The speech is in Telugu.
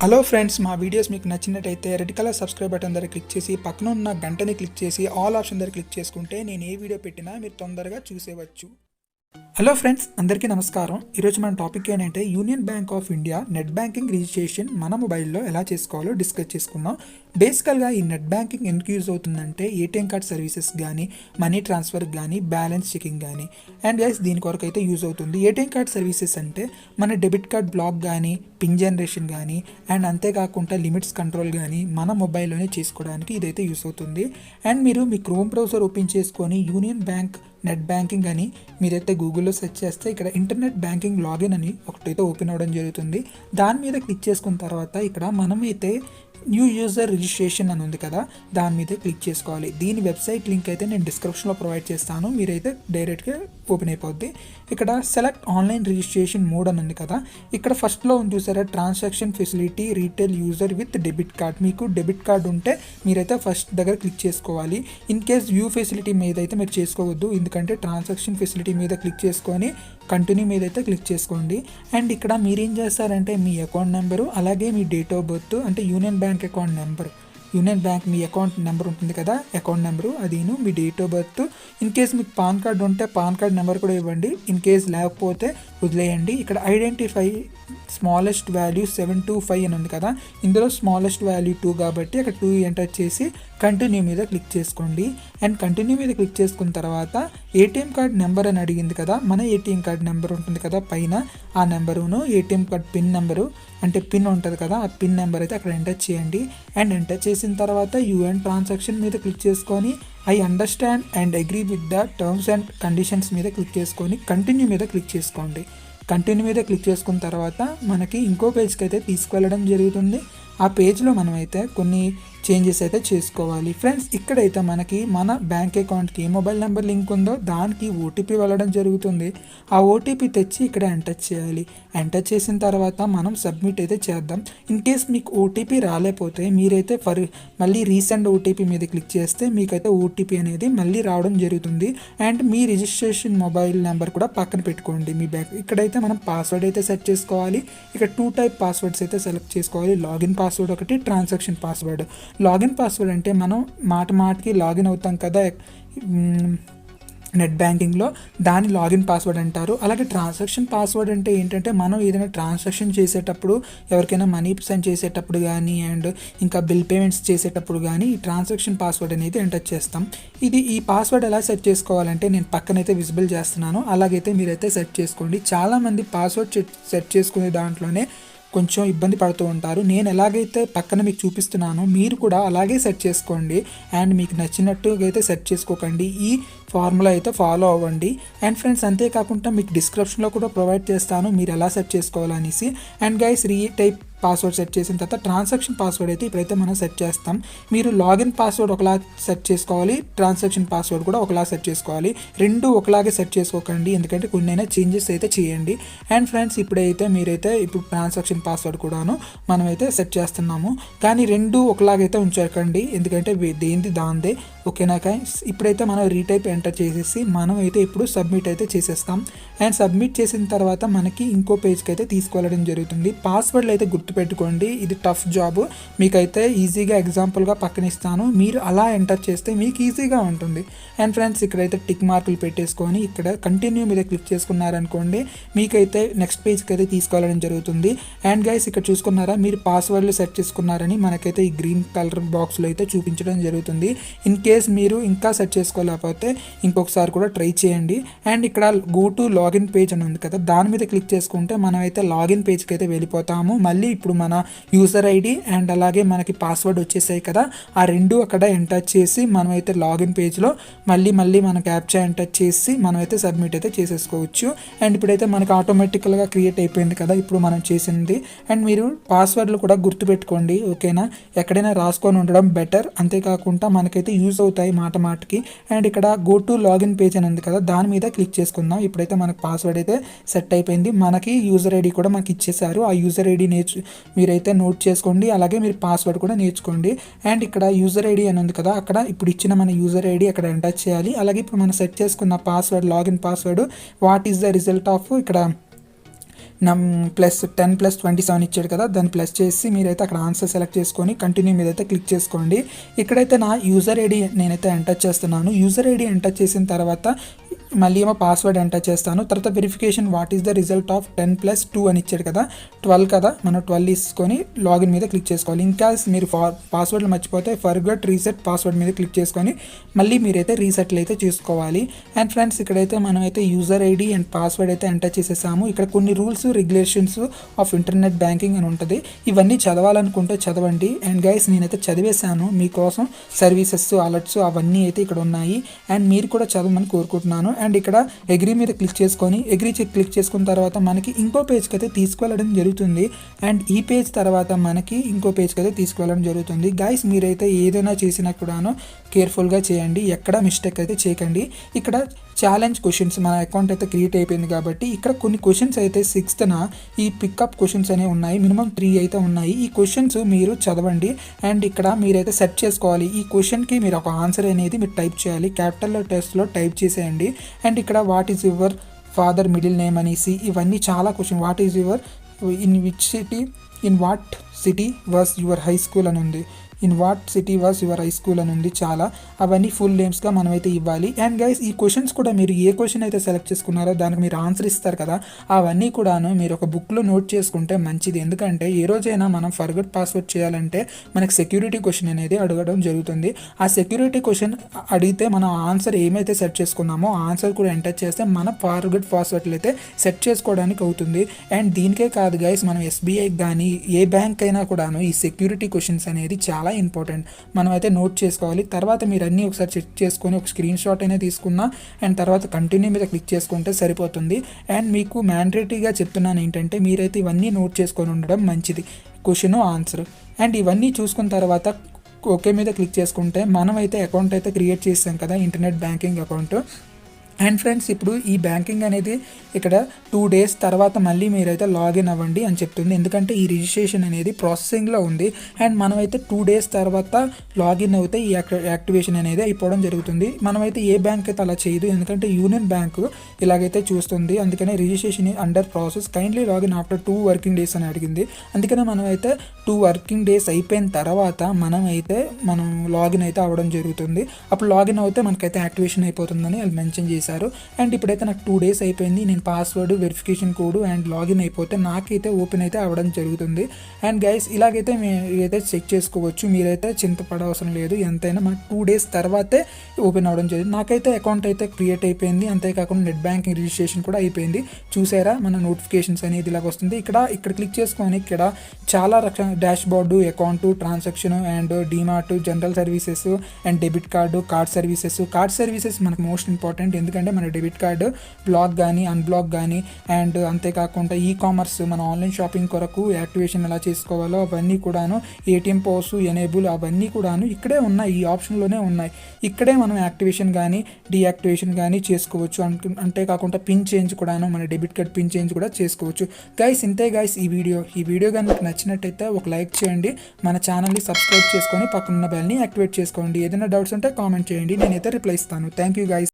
హలో ఫ్రెండ్స్, మా వీడియోస్ మీకు నచ్చినట్టయితే రెడ్ కలర్ సబ్స్క్రైబ్ బటన్ దగ్గర క్లిక్ చేసి పక్కన ఉన్న గంటని క్లిక్ చేసి ఆల్ ఆప్షన్ దగ్గర క్లిక్ చేసుకుంటే నేను ఏ వీడియో పెట్టినా మీరు తొందరగా చూసేవచ్చు. హలో ఫ్రెండ్స్, అందరికీ నమస్కారం. ఈరోజు మన టాపిక్ ఏంటంటే union bank of India net banking registration మన మొబైల్లో ఎలా చేసుకోవాలో డిస్కస్ చేసుకుందాం. బేసికల్గా ఈ నెట్ బ్యాంకింగ్ ఎందుకు యూజ్ అవుతుందంటే ఏటీఎం కార్డ్ సర్వీసెస్ కానీ, మనీ ట్రాన్స్ఫర్ కానీ, బ్యాలెన్స్ చెకింగ్ కానీ అండ్ గైస్ దీని కొరకు అయితే యూజ్ అవుతుంది. ఏటీఎం కార్డ్ సర్వీసెస్ అంటే మన డెబిట్ కార్డ్ బ్లాక్ కానీ, పిన్ జనరేషన్ కానీ అండ్ అంతేకాకుండా లిమిట్స్ కంట్రోల్ కానీ మన మొబైల్లోనే చేసుకోవడానికి ఇదైతే యూజ్ అవుతుంది. అండ్ మీరు మీ క్రోమ్ బ్రౌజర్ ఓపెన్ చేసుకొని యూనియన్ బ్యాంక్ నెట్ బ్యాంకింగ్ అని మీరైతే గూగుల్లో సెర్చ్ చేస్తే ఇక్కడ ఇంటర్నెట్ బ్యాంకింగ్ లాగిన్ అని ఒకటైతే ఓపెన్ అవ్వడం జరుగుతుంది. దాని మీద క్లిక్ చేసుకున్న తర్వాత ఇక్కడ మనమైతే న్యూ యూజర్ రిజిస్ట్రేషన్ అని ఉంది కదా, దాని మీద క్లిక్ చేసుకోవాలి. దీని వెబ్సైట్ లింక్ అయితే నేను డిస్క్రిప్షన్లో ప్రొవైడ్ చేస్తాను, మీరైతే డైరెక్ట్గా ఓపెన్ అయిపోద్ది. ఇక్కడ సెలెక్ట్ ఆన్లైన్ రిజిస్ట్రేషన్ మోడ్ అని ఉంది కదా, ఇక్కడ ఫస్ట్లో ఉంది చూసారా, transaction facility retail user with debit card. మీకు డెబిట్ కార్డ్ ఉంటే మీరైతే ఫస్ట్ దగ్గర క్లిక్ చేసుకోవాలి. ఇన్ కేస్ వ్యూ ఫెసిలిటీ మీద అయితే మీరు చేసుకోవద్దు, ఎందుకంటే ట్రాన్సాక్షన్ ఫెసిలిటీ మీద క్లిక్ చేసుకొని కంటిన్యూ మీద అయితే క్లిక్ చేసుకోండి. అండ్ ఇక్కడ మీరేం చేస్తారంటే మీ అకౌంట్ నెంబరు అలాగే మీ డేట్ ఆఫ్ బర్త్ అంటే Union Bank account number, Union Bank మీ అకౌంట్ నెంబర్ ఉంటుంది కదా, అకౌంట్ నెంబరు అదిను మీ date of birth. In case మీకు పాన్ కార్డ్ ఉంటే పాన్ కార్డ్ నెంబర్ కూడా ఇవ్వండి, ఇన్ కేస్ లేకపోతే వదిలేయండి. ఇక్కడ ఐడెంటిఫై స్మాలెస్ట్ వాల్యూ 725 అని ఉంది కదా, ఇందులో స్మాలెస్ట్ వాల్యూ 2 కాబట్టి అక్కడ 2 ఎంటర్ చేసి కంటిన్యూ మీద క్లిక్ చేసుకోండి. అండ్ కంటిన్యూ మీద క్లిక్ చేసుకున్న తర్వాత ఏటీఎం కార్డ్ నెంబర్ అని అడిగింది కదా, మన ఏటీఎం కార్డ్ నెంబర్ ఉంటుంది కదా పైన, ఆ నెంబరును ఏటీఎం కార్డ్ పిన్ నెంబరు అంటే పిన్ ఉంటుంది కదా, ఆ పిన్ నెంబర్ అయితే అక్కడ ఎంటర్ చేయండి. అండ్ ఎంటర్ చేసిన తర్వాత యూఎన్ ట్రాన్సాక్షన్ మీద క్లిక్ చేసుకొని I understand and agree with the terms and conditions మీద క్లిక్ చేసుకొని కంటిన్యూ మీద క్లిక్ చేసుకోండి. కంటిన్యూ మీద క్లిక్ చేసుకున్న తర్వాత మనకి ఇంకో పేజ్కి అయితే తీసుకువెళ్ళడం జరుగుతుంది. ఆ పేజ్లో మనమైతే కొన్ని చేంజెస్ అయితే చేసుకోవాలి. ఫ్రెండ్స్, ఇక్కడైతే మనకి మన బ్యాంక్ అకౌంట్కి ఏ మొబైల్ నెంబర్ లింక్ ఉందో దానికి ఓటీపీ వెళ్ళడం జరుగుతుంది. ఆ ఓటీపీ తెచ్చి ఇక్కడ ఎంటర్ చేయాలి. ఎంటర్ చేసిన తర్వాత మనం సబ్మిట్ అయితే చేద్దాం. ఇన్ కేస్ మీకు ఓటీపీ రాలేకపోతే మీరైతే మళ్ళీ రీసెంట్ ఓటీపీ మీద క్లిక్ చేస్తే మీకైతే ఓటీపీ అనేది మళ్ళీ రావడం జరుగుతుంది. And me registration mobile number కూడా పక్కన పెట్టుకోండి మీ బ్యాంక్. ఇక్కడైతే మనం పాస్వర్డ్ అయితే సెట్ చేసుకోవాలి. ఇక్కడ 2 టైప్ పాస్వర్డ్స్ అయితే సెలెక్ట్ చేసుకోవాలి. లాగిన్ పాస్వర్డ్ ఒకటి, ట్రాన్సాక్షన్ పాస్వర్డ్. లాగిన్ పాస్వర్డ్ అంటే మనం మాటికి లాగిన్ అవుతాం కదా నెట్ బ్యాంకింగ్లో, దాని లాగిన్ పాస్వర్డ్ అంటారు. అలాగే ట్రాన్సాక్షన్ పాస్వర్డ్ అంటే ఏంటంటే మనం ఏదైనా ట్రాన్సాక్షన్ చేసేటప్పుడు, ఎవరికైనా మనీ సెండ్ చేసేటప్పుడు కానీ అండ్ ఇంకా బిల్ పేమెంట్స్ చేసేటప్పుడు కానీ ఈ ట్రాన్సాక్షన్ పాస్వర్డ్ అనేది ఎంటర్ చేస్తాం. ఈ పాస్వర్డ్ ఎలా సెట్ చేసుకోవాలంటే నేను పక్కనైతే విజిబుల్ చేస్తున్నాను, అలాగైతే మీరైతే సెట్ చేసుకోండి. చాలామంది పాస్వర్డ్ సెట్ చేసుకునే దాంట్లోనే కొంచెం ఇబ్బంది పడుతూ ఉంటారు. నేను ఎలాగైతే పక్కన మీకు చూపిస్తున్నానో మీరు కూడా అలాగే సెట్ చేసుకోండి. అండ్ మీకు నచ్చినట్టుగా అయితే సెట్ చేసుకోకండి, ఈ ఫార్ములా అయితే ఫాలో అవ్వండి. అండ్ ఫ్రెండ్స్, అంతేకాకుండా మీకు డిస్క్రిప్షన్లో కూడా ప్రొవైడ్ చేస్తాను మీరు ఎలా సెట్ చేసుకోవాలనేసి. And guys, type password set చేసిన తర్వాత ట్రాన్సాక్షన్ పాస్వర్డ్ అయితే ఇప్పుడైతే మనం సెట్ చేస్తాం. మీరు లాగిన్ పాస్వర్డ్ ఒకలా సెట్ చేసుకోవాలి, ట్రాన్సాక్షన్ పాస్వర్డ్ కూడా ఒకలా సెట్ చేసుకోవాలి. రెండు ఒకలాగే సెట్ చేసుకోకండి, ఎందుకంటే కొన్నైనా చేంజెస్ అయితే చేయండి. అండ్ ఫ్రెండ్స్, ఇప్పుడు ట్రాన్సాక్షన్ పాస్వర్డ్ కూడాను మనమైతే సెట్ చేస్తున్నాము, కానీ రెండు ఒకలాగైతే ఉంచకండి, ఎందుకంటే దేనిది దాందే. ఓకేనా గైస్, ఇప్పుడైతే మనం రీటైప్ ఎంటర్ చేసేసి మనం అయితే ఇప్పుడు సబ్మిట్ అయితే చేసేస్తాం. అండ్ సబ్మిట్ చేసిన తర్వాత మనకి ఇంకో పేజ్కి అయితే తీసుకువెళ్ళడం జరుగుతుంది. పాస్వర్డ్లు అయితే గుర్తుపెట్టుకోండి, ఇది టఫ్ జాబ్, మీకైతే ఈజీగా ఎగ్జాంపుల్గా పక్కన ఇస్తాను, మీరు అలా ఎంటర్ చేస్తే మీకు ఈజీగా ఉంటుంది. అండ్ ఫ్రెండ్స్, ఇక్కడైతే టిక్ మార్కులు పెట్టేసుకొని ఇక్కడ కంటిన్యూ మీద క్లిక్ చేసుకున్నారనుకోండి, మీకైతే నెక్స్ట్ పేజ్కి అయితే తీసుకెళ్ళడం జరుగుతుంది. అండ్ గైస్, ఇక్కడ చూసుకున్నారా, మీరు పాస్వర్డ్లు సెట్ చేసుకున్నారని మనకైతే ఈ గ్రీన్ కలర్ బాక్స్లో అయితే చూపించడం జరుగుతుంది. ఇన్ కేస్ మీరు ఇంకా సెట్ చేసుకోలేకపోతే ఇంకొకసారి కూడా ట్రై చేయండి. అండ్ ఇక్కడ గో టు లాగిన్ పేజ్ అని ఉంది కదా, దాని మీద క్లిక్ చేసుకుంటే మనమైతే లాగిన్ పేజ్కి అయితే వెళ్ళిపోతాము. మళ్ళీ ఇప్పుడు మన యూజర్ ఐడి అండ్ అలాగే మనకి పాస్వర్డ్ వచ్చేసాయి కదా, ఆ రెండు అక్కడ ఎంటర్ చేసి మనమైతే లాగిన్ పేజ్లో మళ్ళీ మన క్యాప్చా ఎంటర్ చేసి మనమైతే సబ్మిట్ అయితే చేసేసుకోవచ్చు. అండ్ ఇప్పుడైతే మనకి ఆటోమేటికల్గా క్రియేట్ అయిపోయింది కదా ఇప్పుడు మనం చేసింది. అండ్ మీరు పాస్వర్డ్లు కూడా గుర్తుపెట్టుకోండి, ఓకేనా, ఎక్కడైనా రాసుకొని ఉండడం బెటర్. అంతేకాకుండా మనకైతే యూజ్ అవుతాయి మాటకి. అండ్ ఇక్కడ గో టు లాగిన్ పేజ్ అని ఉంది కదా, దాని మీద క్లిక్ చేసుకుందాం. ఇప్పుడైతే మనకు పాస్వర్డ్ అయితే సెట్ అయిపోయింది, మనకి యూజర్ ఐడి కూడా మనకి ఇచ్చేసారు. ఆ యూజర్ ఐడి మీరైతే నోట్ చేసుకోండి, అలాగే మీరు పాస్వర్డ్ కూడా నేర్చుకోండి. అండ్ ఇక్కడ యూజర్ ఐడి అని ఉంది కదా, అక్కడ ఇప్పుడు ఇచ్చిన మన యూజర్ ఐడి అక్కడ ఎంటర్ చేయాలి. అలాగే ఇప్పుడు మనం సెట్ చేసుకున్న password, login password, what is the result of ఇక్కడ +10+27 ఇచ్చాడు కదా, దాన్ని ప్లస్ చేసి మీరైతే అక్కడ ఆన్సర్ సెలెక్ట్ చేసుకొని కంటిన్యూ మీద అయితే క్లిక్ చేసుకోండి. ఇక్కడైతే నా యూజర్ ఐడి నేనైతే ఎంటర్ చేస్తున్నాను. యూజర్ ఐడి ఎంటర్ చేసిన తర్వాత మళ్ళీ ఏమో పాస్వర్డ్ ఎంటర్ చేస్తాను. తర్వాత verification what is the result of 10+2 అని ఇచ్చాడు కదా, 12 కదా, మనం 12 తీసుకొని లాగిన్ మీద క్లిక్ చేసుకోవాలి. ఇంకా మీరు పాస్వర్డ్లు మర్చిపోతే ఫర్గట్ రీసెట్ పాస్వర్డ్ మీద క్లిక్ చేసుకొని మళ్ళీ మీరైతే రీసెట్లు అయితే చేసుకోవాలి. అండ్ ఫ్రెండ్స్ ఇక్కడైతే మనం అయితే యూజర్ ఐడి అండ్ పాస్వర్డ్ అయితే ఎంటర్ చేసేసాము. ఇక్కడ కొన్ని rules regulations of internet banking అని ఉంటుంది. ఇవన్నీ చదవాలనుకుంటే చదవండి. అండ్ గైస్ నేనైతే చదివేశాను, మీకోసం సర్వీసెస్ అలర్ట్స్ అవన్నీ అయితే ఇక్కడ ఉన్నాయి. అండ్ మీరు కూడా చదవమని కోరుకుంటున్నాను. అండ్ ఇక్కడ అగ్రీ మీద క్లిక్ చేసుకొని క్లిక్ చేసుకున్న తర్వాత మనకి ఇంకో పేజ్కి అయితే తీసుకువెళ్ళడం జరుగుతుంది. అండ్ ఈ పేజ్ తర్వాత మనకి ఇంకో పేజ్కి అయితే తీసుకువెళ్ళడం జరుగుతుంది. గైస్ మీరైతే ఏదైనా చేసినా కూడాను కేర్ఫుల్గా చేయండి, ఎక్కడ మిస్టేక్ అయితే చేయకండి. ఇక్కడ ఛాలెంజ్ క్వశ్చన్స్ మన అకౌంట్ అయితే క్రియేట్ అయిపోయింది కాబట్టి ఇక్కడ కొన్ని క్వశ్చన్స్ అయితే 6th ఈ పికప్ క్వశ్చన్స్ అనేవి ఉన్నాయి. మినిమం 3 అయితే ఉన్నాయి. ఈ క్వశ్చన్స్ మీరు చదవండి అండ్ ఇక్కడ మీరైతే సెట్ చేసుకోవాలి. ఈ క్వశ్చన్కి మీరు ఒక ఆన్సర్ అనేది మీరు టైప్ చేయాలి. క్యాపిటల్ టెస్ట్లో టైప్ చేసేయండి. అండ్ ఇక్కడ what is your father middle name అనేసి ఇవన్నీ చాలా question. What is your in what city was your high school అని ఉంది. In what city was your high school అని ఉంది. చాలా అవన్నీ ఫుల్ నేమ్స్గా మనమైతే ఇవ్వాలి. అండ్ గైస్ ఈ క్వశ్చన్స్ కూడా మీరు ఏ క్వశ్చన్ అయితే సెలెక్ట్ చేసుకున్నారో దానికి మీరు ఆన్సర్ ఇస్తారు కదా, అవన్నీ కూడాను మీరు ఒక బుక్లో నోట్ చేసుకుంటే మంచిది. ఎందుకంటే ఏ రోజైనా మనం ఫర్గట్ పాస్వర్డ్ చేయాలంటే మనకి సెక్యూరిటీ క్వశ్చన్ అనేది అడగడం జరుగుతుంది. ఆ సెక్యూరిటీ క్వశ్చన్ అడిగితే మనం ఆన్సర్ ఏమైతే సెట్ చేసుకున్నామో ఆ ఆన్సర్ కూడా ఎంటర్ చేస్తే మన ఫర్గట్ పాస్వర్డ్లు అయితే సెట్ చేసుకోవడానికి అవుతుంది. అండ్ దీనికే కాదు గైస్, మనం ఎస్బీఐకి కానీ ఏ బ్యాంక్ అయినా కూడాను ఈ సెక్యూరిటీ క్వశ్చన్స్ అనేది చాలా ఇంపార్టెంట్. మనం అయితే నోట్ చేసుకోవాలి. తర్వాత మీరు అన్నీ ఒకసారి చెక్ చేసుకొని ఒక స్క్రీన్ షాట్ అయినా తీసుకున్నా అండ్ తర్వాత కంటిన్యూ మీద క్లిక్ చేసుకుంటే సరిపోతుంది. అండ్ మీకు మ్యాండేటరీగా చెప్తున్నాను ఏంటంటే మీరైతే ఇవన్నీ నోట్ చేసుకొని ఉండడం మంచిది, క్వశ్చన్ ఆన్సర్. అండ్ ఇవన్నీ చూసుకున్న తర్వాత ఓకే మీద క్లిక్ చేసుకుంటే మనం అయితే అకౌంట్ అయితే క్రియేట్ చేసాం కదా, internet banking account. And friends ఇప్పుడు ఈ బ్యాంకింగ్ అనేది ఇక్కడ 2 days తర్వాత మళ్ళీ మీరైతే లాగిన్ అవ్వండి అని చెప్తుంది. ఎందుకంటే ఈ రిజిస్ట్రేషన్ అనేది ప్రాసెసింగ్లో ఉంది. అండ్ మనమైతే 2 days తర్వాత లాగిన్ అవుతే ఈ యాక్టివేషన్ అనేది అయిపోవడం జరుగుతుంది. మనమైతే ఏ బ్యాంక్ అయితే అలా చేయదు, ఎందుకంటే యూనియన్ బ్యాంకు ఇలాగైతే చూస్తుంది. అందుకనే registration under process, kindly login after 2 working days అని అడిగింది. అందుకనే మనమైతే 2 working days అయిపోయిన తర్వాత మనం లాగిన్ అయితే అవ్వడం జరుగుతుంది. అప్పుడు లాగిన్ అవుతే మనకైతే యాక్టివేషన్ అయిపోతుందని వాళ్ళు మెన్షన్ చేశారు. అండ్ ఇప్పుడైతే నాకు 2 days అయిపోయింది. నేను password verification code and login అయిపోతే నాకైతే ఓపెన్ అయితే అవ్వడం జరుగుతుంది. అండ్ గైస్ ఇలాగైతే మీరైతే చెక్ చేసుకోవచ్చు, మీరైతే చింతపడవసరం లేదు. ఎంతైనా మనకు 2 days తర్వాతే ఓపెన్ అవ్వడం జరిగింది. నాకైతే అకౌంట్ అయితే క్రియేట్ అయిపోయింది. అంతేకాకుండా నెట్ బ్యాంకింగ్ రిజిస్ట్రేషన్ కూడా అయిపోయింది. చూసారా మన నోటిఫికేషన్స్ అనేది ఇలాగ వస్తుంది. ఇక్కడ క్లిక్ చేసుకొని ఇక్కడ చాలా రకాల dash board, account, transaction and DMart, general services and debit card services మనకు మోస్ట్ ఇంపార్టెంట్. ఎందుకంటే మన డెబిట్ కార్డు బ్లాక్ కానీ అన్బ్లాక్ కానీ అండ్ అంతేకాకుండా కామర్స్ మన ఆన్లైన్ షాపింగ్ కొరకు యాక్టివేషన్ ఎలా చేసుకోవాలో అవన్నీ కూడాను, ఏటీఎం పోస్ ఎనేబుల్ అవన్నీ కూడాను ఇక్కడే ఉన్నాయి, ఈ ఆప్షన్లోనే ఉన్నాయి. ఇక్కడే మనం యాక్టివేషన్ కానీ డీయాక్టివేషన్ కానీ చేసుకోవచ్చు. అంతేకాకుండా పిన్ చేంజ్ కూడాను, మన డెబిట్ కార్డ్ పిన్ చేంజ్ కూడా చేసుకోవచ్చు. గైస్ ఇంతే గైస్ ఈ వీడియో కానీ మీకు నచ్చినట్టయితే ఒక లైక్ చేయండి, మన ఛానల్ని సబ్స్క్రైబ్ చేసుకొని పక్కనున్న బెల్ని యాక్టివేట్ చేసుకోండి. ఏదైనా డౌట్స్ ఉంటే కామెంట్ చేయండి, నేనైతే రిప్లై ఇస్తాను. Thank you guys.